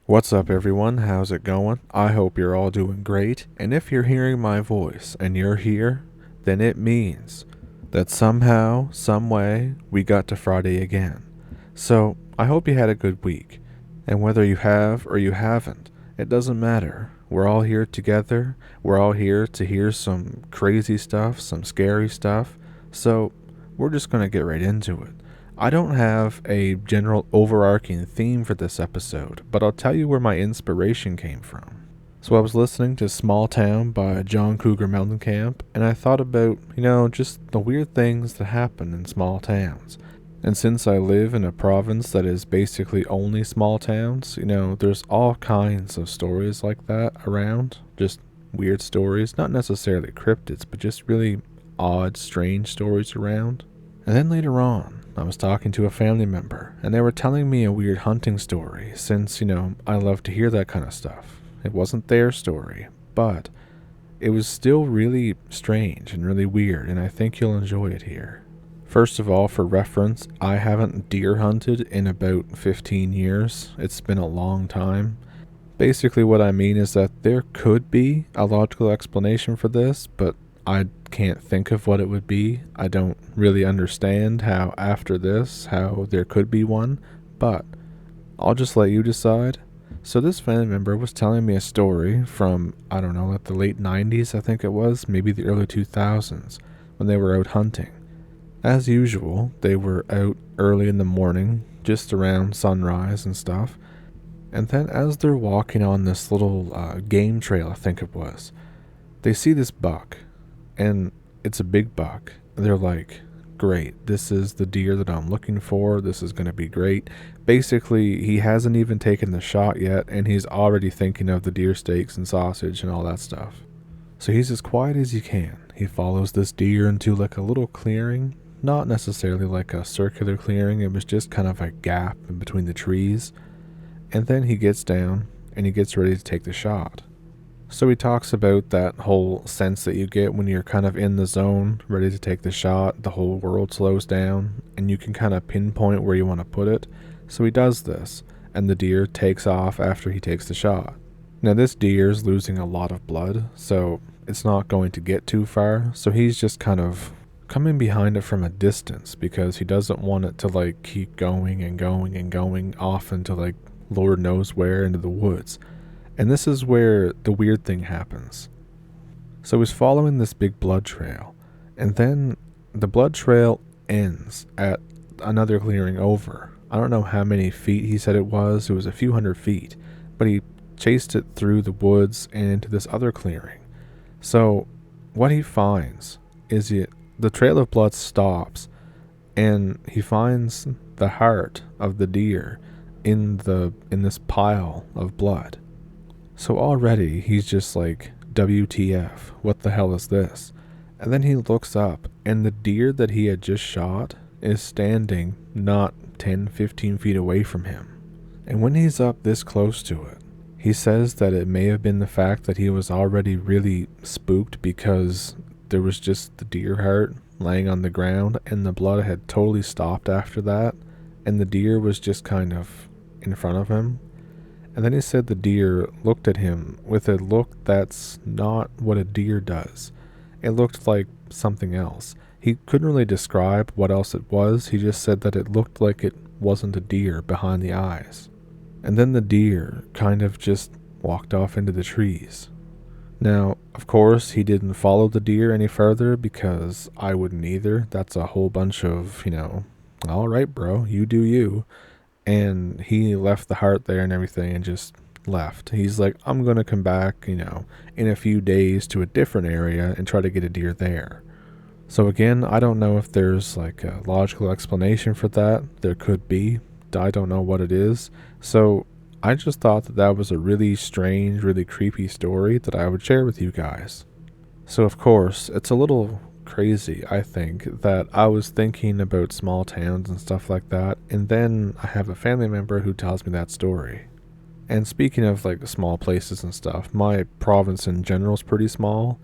What's up, everyone? How's it going? I hope you're all doing great. And if you're hearing my voice and you're here, then it means that somehow, some way, we got to Friday again. So, I hope you had a good week. And whether you have or you haven't, it doesn't matter. We're all here together. We're all here to hear some crazy stuff, some scary stuff. So, we're just going to get right into it. I don't have a general overarching theme for this episode, but I'll tell you where my inspiration came from. So I was listening to Small Town by John Cougar Mellencamp, and I thought about, just the weird things that happen in small towns. And since I live in a province that is basically only small towns, there's all kinds of stories like that around. Just weird stories, not necessarily cryptids, but just really odd, strange stories around. And then later on, I was talking to a family member, and they were telling me a weird hunting story, since, I love to hear that kind of stuff. It wasn't their story, but it was still really strange and really weird, and I think you'll enjoy it here. First of all, for reference, I haven't deer hunted in about 15 years. It's been a long time. Basically, what I mean is that there could be a logical explanation for this, but I can't think of what it would be. I don't really understand how after this, how there could be one, but I'll just let you decide. So this family member was telling me a story from, I don't know, like the late 90s, I think it was, maybe the early 2000s, when they were out hunting. As usual, they were out early in the morning, just around sunrise and stuff, and then as they're walking on this little game trail, I think it was, they see this buck. And it's a big buck. They're like, great, this is the deer that I'm looking for. This is going to be great. Basically, he hasn't even taken the shot yet, and he's already thinking of the deer steaks and sausage and all that stuff. So he's as quiet as you can. He follows this deer into like a little clearing. Not necessarily like a circular clearing. It was just kind of a gap in between the trees. And then he gets down, and he gets ready to take the shot. So he talks about that whole sense that you get when you're kind of in the zone, ready to take the shot. The whole world slows down, and you can kind of pinpoint where you want to put it. So he does this, and the deer takes off after he takes the shot. Now this deer is losing a lot of blood, so it's not going to get too far. So he's just kind of coming behind it from a distance, because he doesn't want it to like keep going and going and going off into like Lord knows where into the woods. And this is where the weird thing happens. So he's following this big blood trail, and then the blood trail ends at another clearing over. I don't know how many feet he said it was a few hundred feet, but he chased it through the woods and into this other clearing. So what he finds is the trail of blood stops, and he finds the heart of the deer in this pile of blood. So already he's just like, WTF, what the hell is this? And then he looks up, and the deer that he had just shot is standing not 10, 15 feet away from him. And when he's up this close to it, he says that it may have been the fact that he was already really spooked, because there was just the deer heart laying on the ground, and the blood had totally stopped after that, and the deer was just kind of in front of him. And then he said the deer looked at him with a look that's not what a deer does. It looked like something else. He couldn't really describe what else it was. He just said that it looked like it wasn't a deer behind the eyes. And then the deer kind of just walked off into the trees. Now, of course, he didn't follow the deer any further, because I wouldn't either. That's a whole bunch of, all right, bro, you do you. And he left the heart there and everything and just left. He's like, I'm going to come back, in a few days to a different area and try to get a deer there. So again, I don't know if there's like a logical explanation for that. There could be. I don't know what it is. So I just thought that was a really strange, really creepy story that I would share with you guys. So of course, it's a little crazy, I think, that I was thinking about small towns and stuff like that, and then I have a family member who tells me that story. And speaking of like small places and stuff, my province in general is pretty small.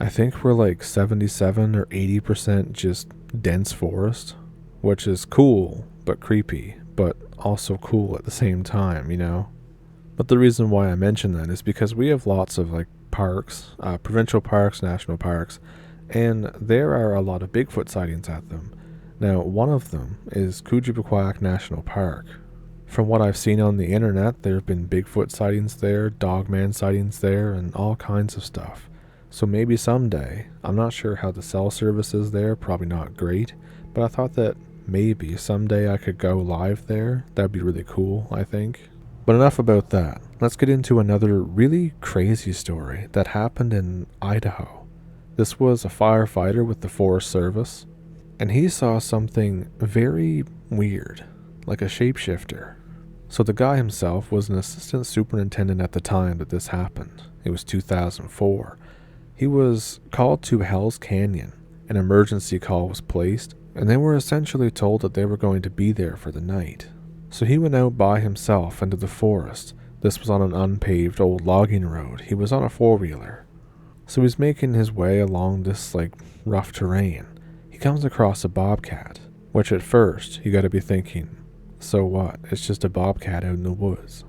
I think we're like 77 or 80% just dense forest, which is cool but creepy, but also cool at the same time, But the reason why I mention that is because we have lots of like parks, provincial parks, national parks, and there are a lot of Bigfoot sightings at them. Now, one of them is Kujibaquak National Park. From what I've seen on the internet, there have been Bigfoot sightings there, Dogman sightings there, and all kinds of stuff. So maybe someday, I'm not sure how the cell service is there, probably not great, but I thought that maybe someday I could go live there. That'd be really cool, I think. But enough about that. Let's get into another really crazy story that happened in Idaho. This was a firefighter with the Forest Service, and he saw something very weird, like a shapeshifter. So the guy himself was an assistant superintendent at the time that this happened. It was 2004. He was called to Hell's Canyon. An emergency call was placed, and they were essentially told that they were going to be there for the night. So he went out by himself into the forest. This was on an unpaved old logging road. He was on a four-wheeler. So he's making his way along this rough terrain. He comes across a bobcat, which at first you gotta be thinking, so what? It's just a bobcat out in the woods.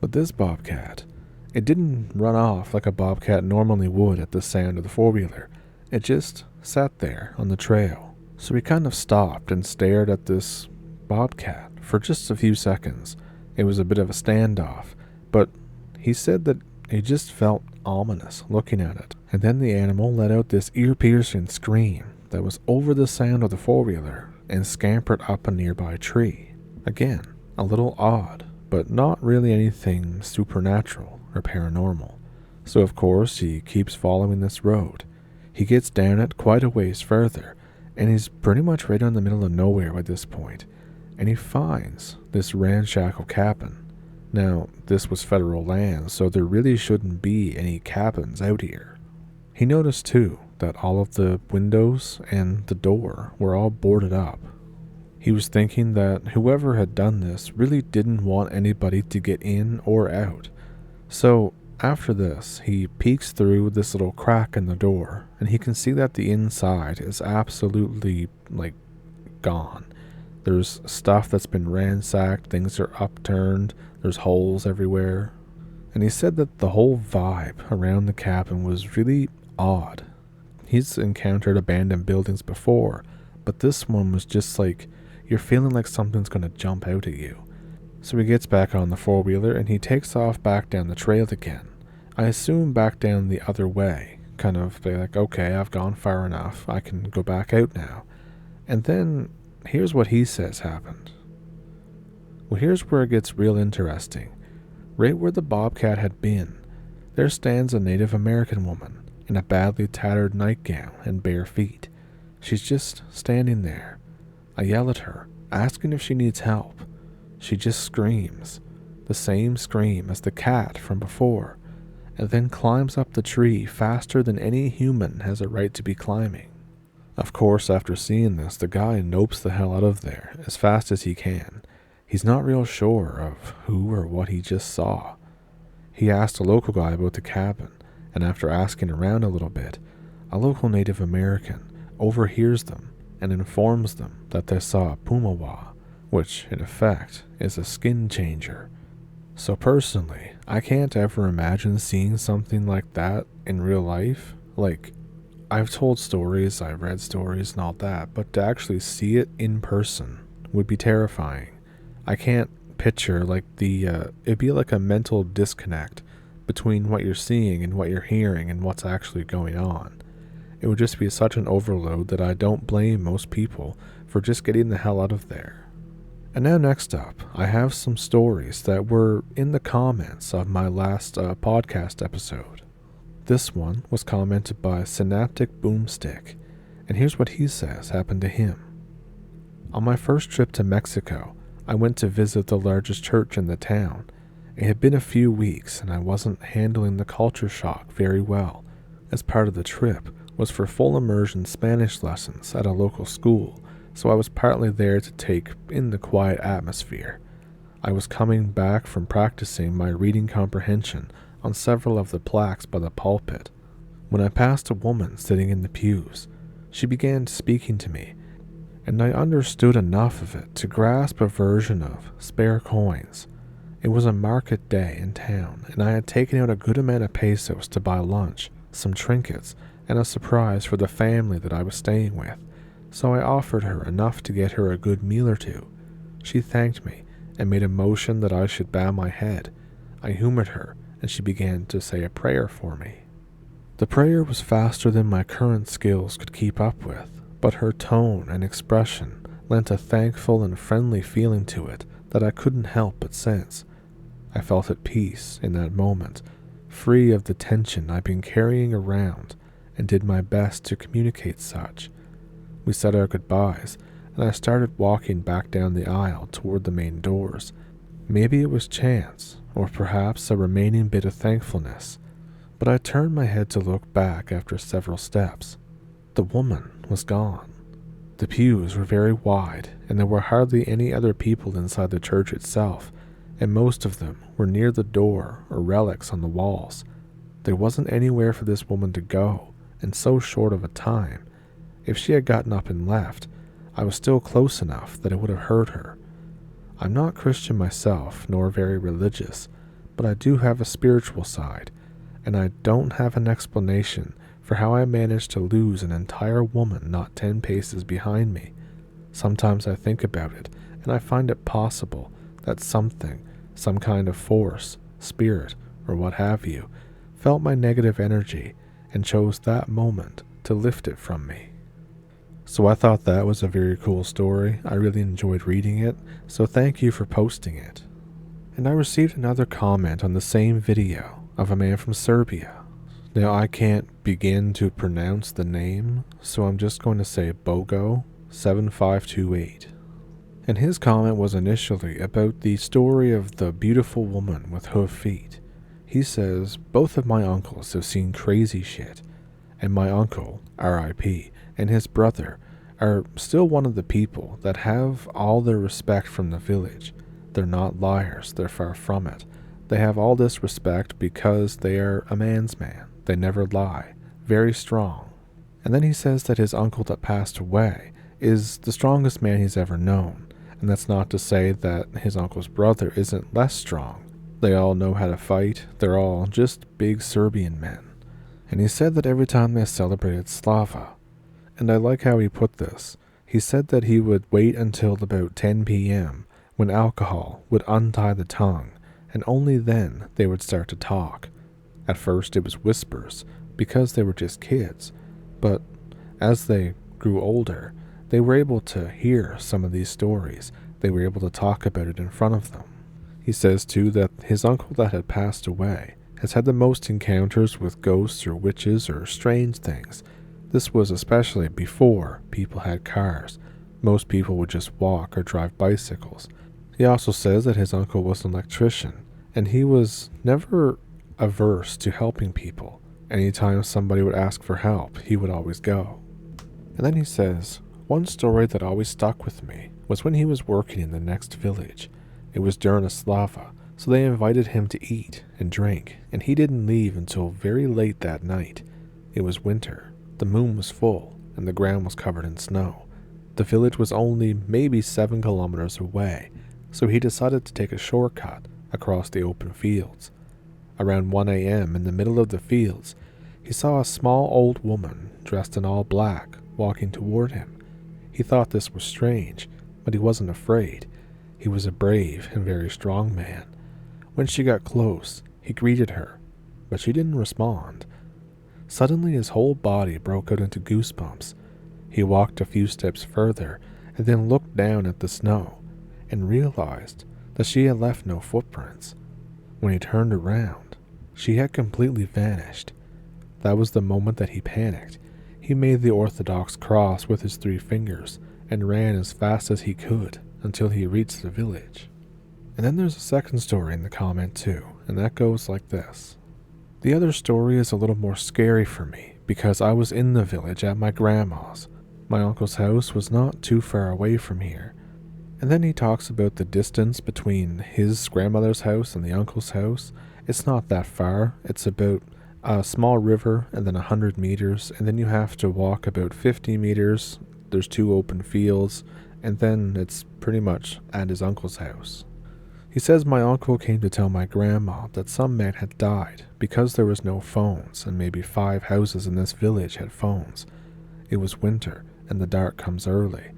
But this bobcat, it didn't run off like a bobcat normally would at the sound of the four-wheeler. It just sat there on the trail. So he kind of stopped and stared at this bobcat for just a few seconds. It was a bit of a standoff, but he said that he just felt ominous looking at it. And then the animal let out this ear-piercing scream that was over the sound of the four-wheeler and scampered up a nearby tree. Again, a little odd, but not really anything supernatural or paranormal. So of course he keeps following this road. He gets down it quite a ways further, and he's pretty much right in the middle of nowhere by this point, and he finds this ramshackle cabin. Now, this was federal land, so there really shouldn't be any cabins out here. He noticed too that all of the windows and the door were all boarded up. He was thinking that whoever had done this really didn't want anybody to get in or out. So after this, he peeks through this little crack in the door, and he can see that the inside is absolutely gone. There's stuff that's been ransacked, things are upturned, there's holes everywhere. And he said that the whole vibe around the cabin was really odd. He's encountered abandoned buildings before, but this one was just you're feeling like something's gonna jump out at you. So he gets back on the four-wheeler and he takes off back down the trail again. I assume back down the other way, kind of be like, okay, I've gone far enough, I can go back out now. And then here's what he says happened. Well, here's where it gets real interesting. Right where the bobcat had been, there stands a Native American woman in a badly tattered nightgown and bare feet. She's just standing there. I yell at her, asking if she needs help. She just screams, the same scream as the cat from before, and then climbs up the tree faster than any human has a right to be climbing. Of course, after seeing this, the guy nopes the hell out of there as fast as he can. He's not real sure of who or what he just saw. He asked a local guy about the cabin, and after asking around a little bit, a local Native American overhears them and informs them that they saw a pumawa, which in effect is a skin changer. So personally, I can't ever imagine seeing something like that in real life. I've told stories, I've read stories and all that, but to actually see it in person would be terrifying. I can't picture it'd be like a mental disconnect between what you're seeing and what you're hearing and what's actually going on. It would just be such an overload that I don't blame most people for just getting the hell out of there. And now next up, I have some stories that were in the comments of my last podcast episode. This one was commented by Synaptic Boomstick, and here's what he says happened to him. On my first trip to Mexico, I went to visit the largest church in the town. It had been a few weeks and I wasn't handling the culture shock very well, as part of the trip was for full immersion Spanish lessons at a local school, so I was partly there to take in the quiet atmosphere. I was coming back from practicing my reading comprehension on several of the plaques by the pulpit, when I passed a woman sitting in the pews. She began speaking to me, and I understood enough of it to grasp a version of spare coins. It was a market day in town, and I had taken out a good amount of pesos to buy lunch, some trinkets, and a surprise for the family that I was staying with, so I offered her enough to get her a good meal or two. She thanked me and made a motion that I should bow my head. I humored her, and she began to say a prayer for me. The prayer was faster than my current skills could keep up with, but her tone and expression lent a thankful and friendly feeling to it that I couldn't help but sense. I felt at peace in that moment, free of the tension I'd been carrying around, and did my best to communicate such. We said our goodbyes, and I started walking back down the aisle toward the main doors. Maybe it was chance, or perhaps a remaining bit of thankfulness, but I turned my head to look back after several steps. The woman was gone. The pews were very wide, and there were hardly any other people inside the church itself, and most of them were near the door or relics on the walls. There wasn't anywhere for this woman to go, in so short of a time. If she had gotten up and left, I was still close enough that it would have hurt her. I'm not Christian myself, nor very religious, but I do have a spiritual side, and I don't have an explanation for how I managed to lose an entire woman not 10 paces behind me. Sometimes I think about it, and I find it possible that something, some kind of force, spirit, or what have you, felt my negative energy and chose that moment to lift it from me. So I thought that was a very cool story. I really enjoyed reading it, so thank you for posting it. And I received another comment on the same video of a man from Serbia. Now I can't begin to pronounce the name, so I'm just going to say Bogo7528. And his comment was initially about the story of the beautiful woman with hoof feet. He says, both of my uncles have seen crazy shit, and my uncle, R.I.P., and his brother are still one of the people that have all their respect from the village. They're not liars, they're far from it. They have all this respect because they are a man's man. They never lie. Very strong. And then he says that his uncle that passed away is the strongest man he's ever known. And that's not to say that his uncle's brother isn't less strong. They all know how to fight. They're all just big Serbian men. And he said that every time they celebrated Slava, and I like how he put this, he said that he would wait until about 10 p.m. when alcohol would untie the tongue, and only then they would start to talk. At first it was whispers, because they were just kids, but as they grew older, they were able to hear some of these stories. They were able to talk about it in front of them. He says too that his uncle that had passed away has had the most encounters with ghosts or witches or strange things. This was especially before people had cars. Most people would just walk or drive bicycles. He also says that his uncle was an electrician, and he was never averse to helping people. Anytime somebody would ask for help, he would always go. And then he says, one story that always stuck with me was when he was working in the next village. It was during a Slava, so they invited him to eat and drink, and he didn't leave until very late that night. It was winter, the moon was full, and the ground was covered in snow. The village was only maybe 7 kilometers away, so he decided to take a shortcut across the open fields. Around 1 a.m. in the middle of the fields, he saw a small old woman dressed in all black walking toward him. He thought this was strange, but he wasn't afraid. He was a brave and very strong man. When she got close, he greeted her, but she didn't respond. Suddenly his whole body broke out into goosebumps. He walked a few steps further and then looked down at the snow and realized that she had left no footprints. When he turned around, she had completely vanished. That was the moment that he panicked. He made the Orthodox cross with his 3 fingers and ran as fast as he could until he reached the village. And then there's a second story in the comment too, and that goes like this. The other story is a little more scary for me because I was in the village at my grandma's. My uncle's house was not too far away from here. And then he talks about the distance between his grandmother's house and the uncle's house. It's not that far. It's about a small river and then 100 meters, and then you have to walk about 50 meters. There's 2 open fields, and then it's pretty much at his uncle's house. He says my uncle came to tell my grandma that some man had died because there was no phones, and maybe 5 houses in this village had phones. It was winter, and the dark comes early.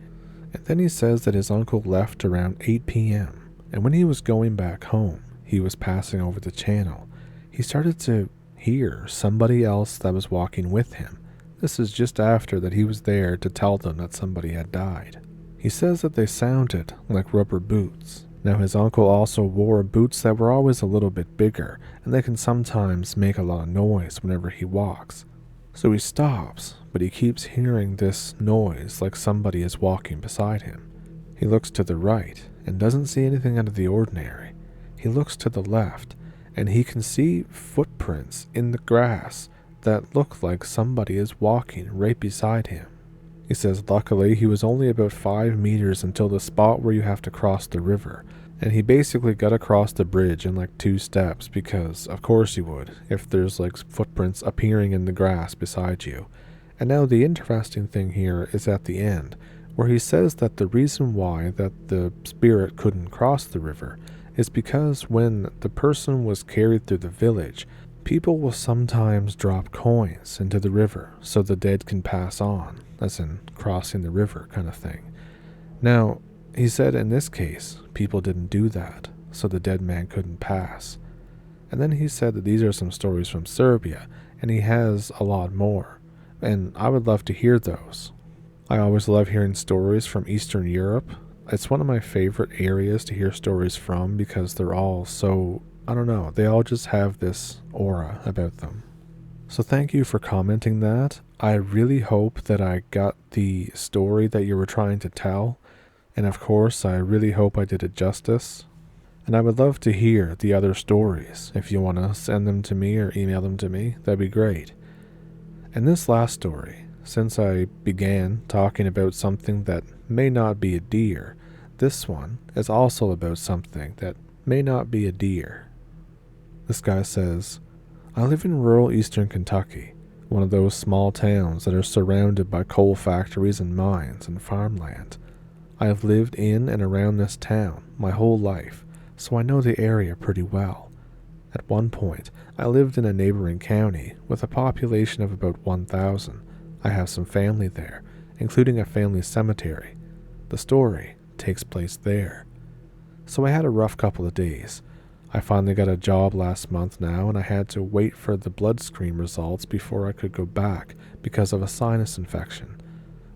And then he says that his uncle left around 8 p.m., and when he was going back home, he was passing over the channel. He started to hear somebody else that was walking with him. This is just after that he was there to tell them that somebody had died. He says that they sounded like rubber boots. Now his uncle also wore boots that were always a little bit bigger, and they can sometimes make a lot of noise whenever he walks. So he stops, but he keeps hearing this noise like somebody is walking beside him. He looks to the right and doesn't see anything out of the ordinary. He looks to the left, and he can see footprints in the grass that look like somebody is walking right beside him. He says luckily he was only about 5 meters until the spot where you have to cross the river, and he basically got across the bridge in like 2 steps because of course you would if there's like footprints appearing in the grass beside you. And now the interesting thing here is at the end, where he says that the reason why that the spirit couldn't cross the river is because when the person was carried through the village, people will sometimes drop coins into the river so the dead can pass on, as in crossing the river kind of thing. Now, he said in this case, people didn't do that, so the dead man couldn't pass. And then he said that these are some stories from Serbia, and he has a lot more, and I would love to hear those. I always love hearing stories from Eastern Europe. It's one of my favorite areas to hear stories from because they're all so, I don't know, they all just have this aura about them. So thank you for commenting that. I really hope that I got the story that you were trying to tell. And of course, I really hope I did it justice. And I would love to hear the other stories. If you want to send them to me or email them to me, that'd be great. And this last story, since I began talking about something that may not be a deer, this one is also about something that may not be a deer. This guy says, I live in rural eastern Kentucky, one of those small towns that are surrounded by coal factories and mines and farmland. I have lived in and around this town my whole life, so I know the area pretty well. At one point, I lived in a neighboring county with a population of about 1,000. I have some family there, including a family cemetery. The story takes place there. So I had a rough couple of days. I finally got a job last month now, and I had to wait for the blood screen results before I could go back because of a sinus infection,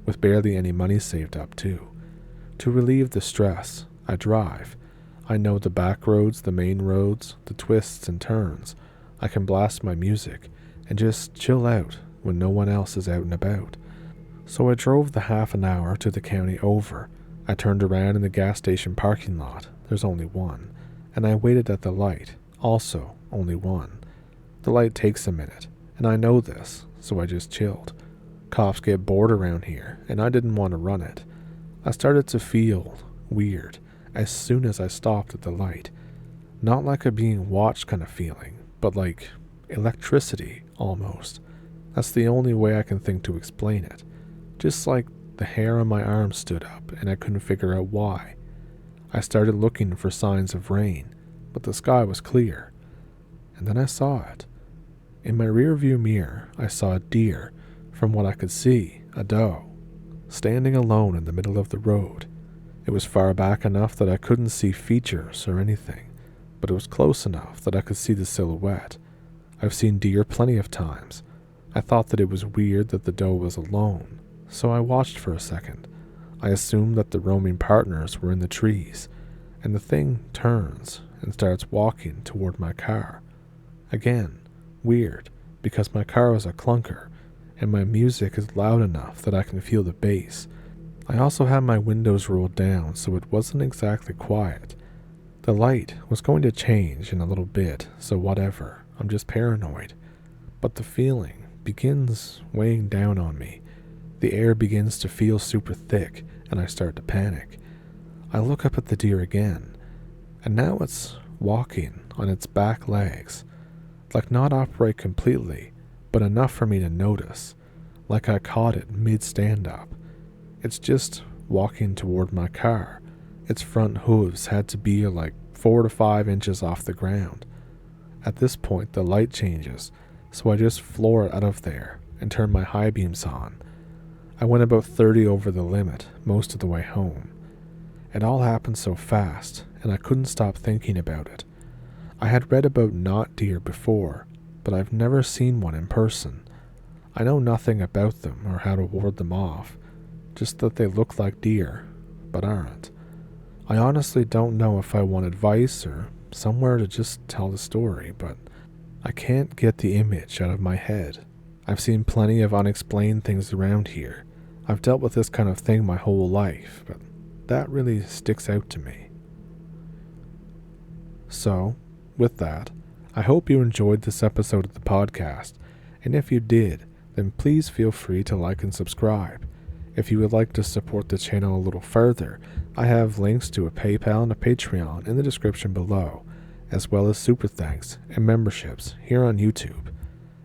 with barely any money saved up too. To relieve the stress, I drive. I know the back roads, the main roads, the twists and turns. I can blast my music and just chill out when no one else is out and about. So I drove the half an hour to the county over. I turned around in the gas station parking lot. There's only one. And I waited at the light. Also, only one. The light takes a minute, and I know this, so I just chilled. Cops get bored around here, and I didn't want to run it. I started to feel weird as soon as I stopped at the light. Not like a being watched kind of feeling, but like electricity, almost. That's the only way I can think to explain it. Just like the hair on my arm stood up, and I couldn't figure out why. I started looking for signs of rain, but the sky was clear. And then I saw it. In my rearview mirror, I saw a deer, from what I could see, a doe, standing alone in the middle of the road. It was far back enough that I couldn't see features or anything, but it was close enough that I could see the silhouette. I've seen deer plenty of times. I thought that it was weird that the doe was alone, so I watched for a second. I assumed that the roaming partners were in the trees, and the thing turns and starts walking toward my car. Again, weird, because my car is a clunker, and my music is loud enough that I can feel the bass. I also had my windows rolled down, so it wasn't exactly quiet. The light was going to change in a little bit, so whatever, I'm just paranoid. But the feeling begins weighing down on me. The air begins to feel super thick, and I start to panic. I look up at the deer again, and now it's walking on its back legs, like not upright completely, but enough for me to notice, like I caught it mid-stand-up. It's just walking toward my car. Its front hooves had to be like 4 to 5 inches off the ground. At this point, the light changes, so I just floor it out of there and turn my high beams on. I went about 30 over the limit most of the way home. It all happened so fast, and I couldn't stop thinking about it. I had read about knot deer before, but I've never seen one in person. I know nothing about them or how to ward them off, just that they look like deer, but aren't. I honestly don't know if I want advice or somewhere to just tell the story, but I can't get the image out of my head. I've seen plenty of unexplained things around here. I've dealt with this kind of thing my whole life, but that really sticks out to me. So, with that, I hope you enjoyed this episode of the podcast, and if you did, then please feel free to like and subscribe. If you would like to support the channel a little further, I have links to a PayPal and a Patreon in the description below, as well as super thanks and memberships here on YouTube.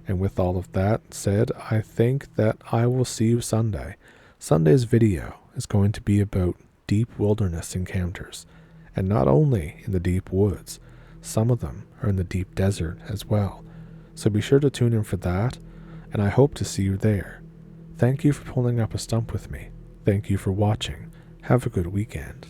And with all of that said, I think that I will see you Sunday. Sunday's video is going to be about deep wilderness encounters, and not only in the deep woods, some of them are in the deep desert as well. So be sure to tune in for that, and I hope to see you there. Thank you for pulling up a stump with me. Thank you for watching. Have a good weekend.